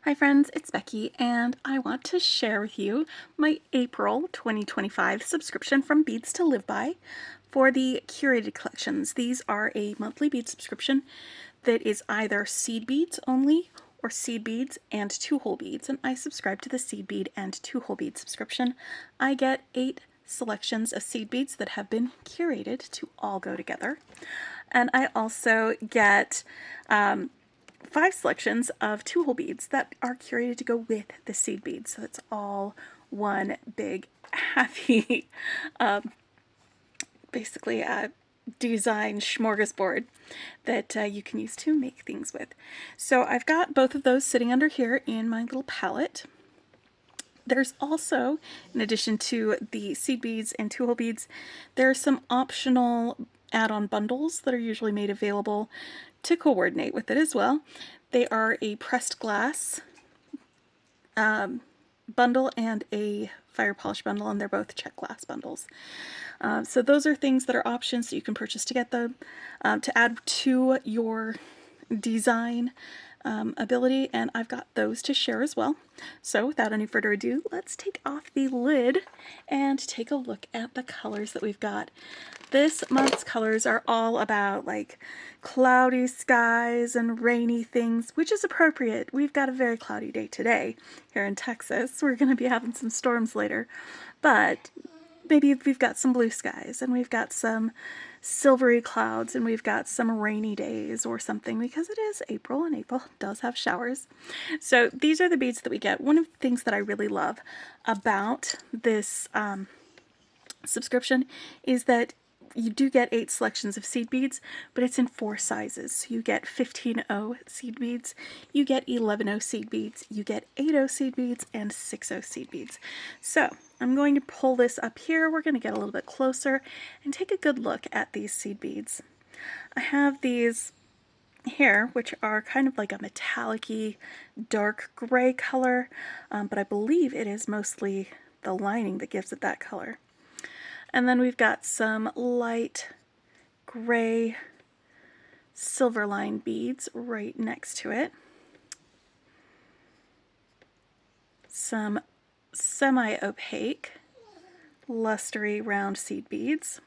Hi friends, it's Becky and I want to share with you my April 2025 subscription from Beads to Live By for the Curated collections. These are a monthly bead subscription that is either seed beads only or seed beads and 2-hole beads, and I subscribe to the seed bead and 2-hole bead subscription. I get 8 selections of seed beads that have been curated to all go together, and I also get 5 selections of 2-hole beads that are curated to go with the seed beads. So it's all one big happy, basically a design smorgasbord that you can use to make things with. So I've got both of those sitting under here in my little palette. There's also, in addition to the seed beads and 2-hole beads, there are some optional add-on bundles that are usually made available to coordinate with it as well. They are a pressed glass bundle and a fire polish bundle, and they're both Czech glass bundles. So those are things that are options that you can purchase to get them to add to your design ability, and I've got those to share as well. So without any further ado, let's take off the lid and take a look at the colors that we've got. This month's colors are all about like cloudy skies and rainy things, which is appropriate. We've got a very cloudy day today here in Texas. We're going to be having some storms later, but maybe we've got some blue skies and we've got some silvery clouds and we've got some rainy days or something, because it is April and April does have showers. So these are the beads that we get. One of the things that I really love about this subscription is that you do get 8 selections of seed beads, but it's in 4 sizes. You get 15-0 seed beads, you get 11-0 seed beads, you get 8-0 seed beads, and 6-0 seed beads. So I'm going to pull this up here. We're going to get a little bit closer and take a good look at these seed beads. I have these here, which are kind of like a metallic-y dark gray color, but I believe it is mostly the lining that gives it that color. And then we've got some light gray silver line beads right next to it. Some semi-opaque lustery round seed beads.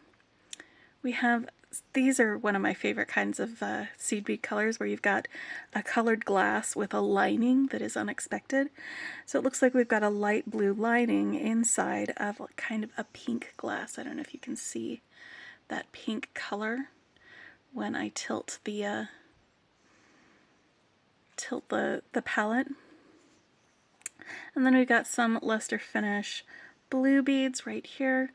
We have, these are one of my favorite kinds of seed bead colors, where you've got a colored glass with a lining that is unexpected. So it looks like we've got a light blue lining inside of kind of a pink glass. I don't know if you can see that pink color when I tilt the palette. And then we've got some luster finish blue beads right here,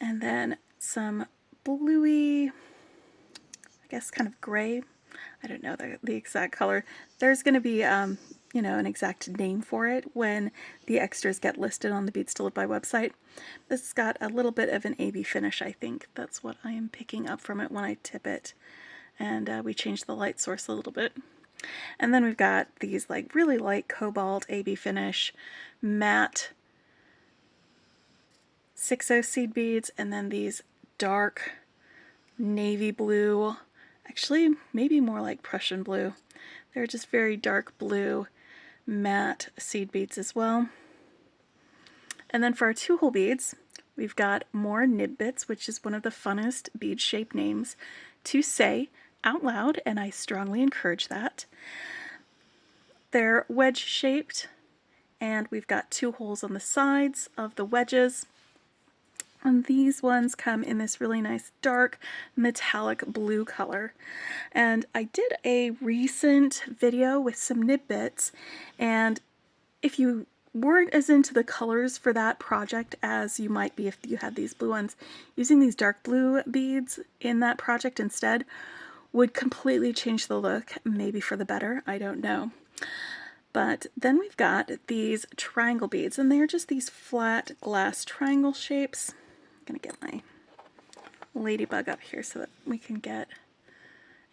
and then some bluey, I guess kind of gray. I don't know the exact color. There's going to be, you know, an exact name for it when the extras get listed on the Beads to Live By website. This has got a little bit of an AB finish, I think. That's what I am picking up from it when I tip it. And we changed the light source a little bit. And then we've got these like really light cobalt AB finish matte 6-0 seed beads, and then these dark navy blue, actually maybe more like Prussian blue. They're just very dark blue matte seed beads as well. And then for our 2-hole beads, we've got more nib bits, which is one of the funnest bead shape names to say out loud, and I strongly encourage that. They're wedge shaped, and we've got 2 holes on the sides of the wedges. And these ones come in this really nice dark metallic blue color. And I did a recent video with some nib bits, and if you weren't as into the colors for that project as you might be if you had these blue ones, using these dark blue beads in that project instead would completely change the look, maybe for the better, I don't know. But then we've got these triangle beads, and they're just these flat glass triangle shapes. I'm gonna get my ladybug up here so that we can get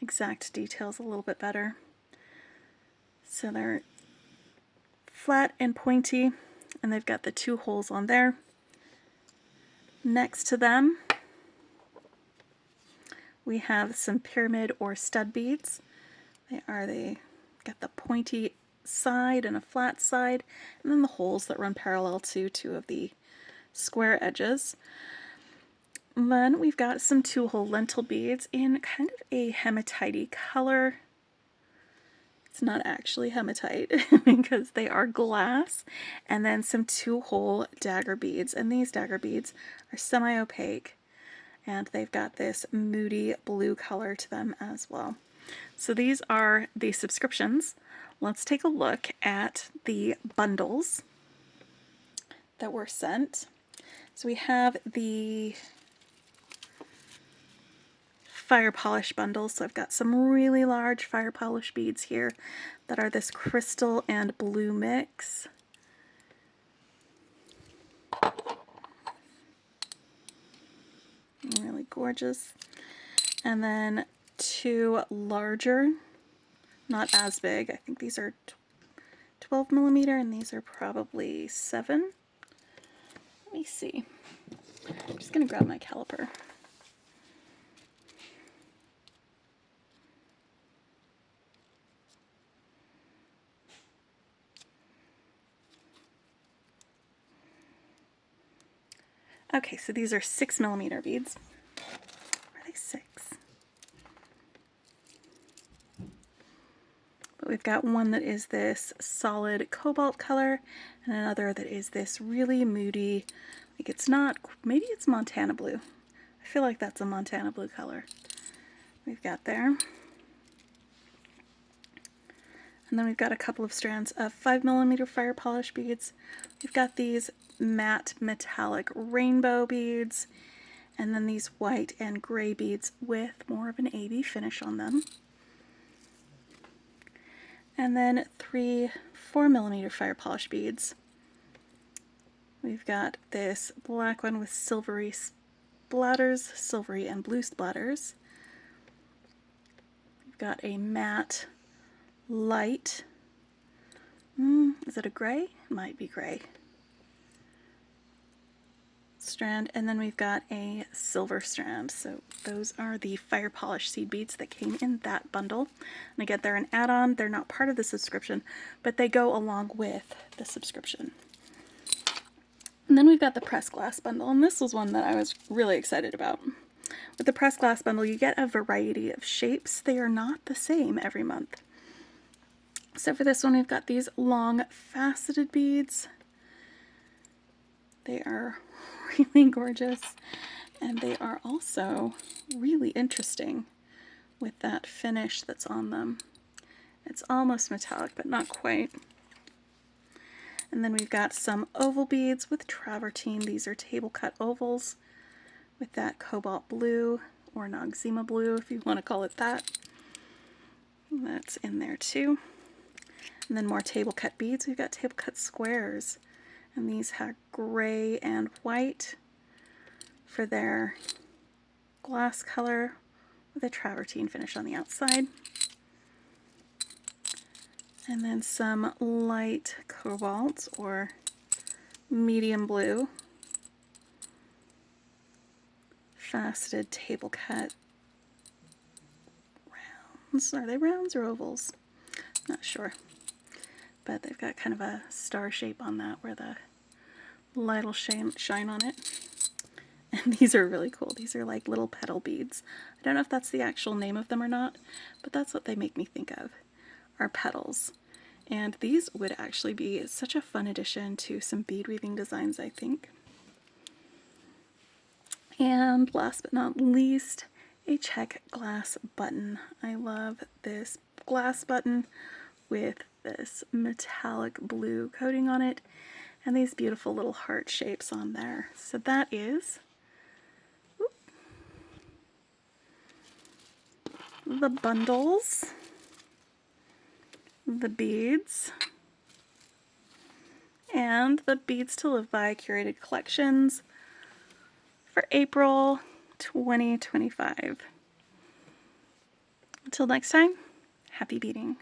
exact details a little bit better. So they're flat and pointy, and they've got the 2 holes on there. Next to them, we have some pyramid or stud beads. They got the pointy side and a flat side, and then the holes that run parallel to two of the square edges. And then we've got some 2-hole lentil beads in kind of a hematite color. It's not actually hematite because they are glass. And then some 2-hole dagger beads, and these dagger beads are semi-opaque, and they've got this moody blue color to them as well. So these are the subscriptions. Let's take a look at the bundles that were sent. So we have the fire polish bundles. So I've got some really large fire polish beads here that are this crystal and blue mix. Really gorgeous. And then 2 larger, not as big. I think these are 12 millimeter and these are probably 7. Let me see. I'm just going to grab my caliper. Okay, so these are 6 millimeter beads. Are they 6? But we've got one that is this solid cobalt color and another that is this really moody, like it's not, maybe it's Montana blue. I feel like that's a Montana blue color we've got there. And then we've got a couple of strands of 5 millimeter fire polish beads. We've got these matte metallic rainbow beads, and then these white and gray beads with more of an AB finish on them. And then 3 4 millimeter fire polish beads. We've got this black one with silvery splatters, silvery and blue splatters. We've got a matte light, is it a gray? Might be gray. Strand, and then we've got a silver strand. So those are the fire polish seed beads that came in that bundle. And again, they're an add-on. They're not part of the subscription, but they go along with the subscription. And then we've got the pressed glass bundle, and this was one that I was really excited about. With the pressed glass bundle, you get a variety of shapes. They are not the same every month. So for this one, we've got these long faceted beads. They are really gorgeous, and they are also really interesting with that finish that's on them. It's almost metallic, but not quite. And then we've got some oval beads with travertine. These are table cut ovals with that cobalt blue, or Noxzema blue if you want to call it that. And that's in there too. And then more table cut beads. We've got table cut squares, and these have gray and white for their glass color with a travertine finish on the outside. And then some light cobalt or medium blue faceted table cut rounds. Are they rounds or ovals? Not sure. But they've got kind of a star shape on that where the light will shine on it. And these are really cool. These are like little petal beads. I don't know if that's the actual name of them or not, but that's what they make me think of, are petals. And these would actually be such a fun addition to some bead weaving designs, I think. And last but not least, a Czech glass button. I love this glass button with this metallic blue coating on it and these beautiful little heart shapes on there. So that is the bundles, the beads, and the Beads to Live By curated collections for April 2025. Until next time, happy beading.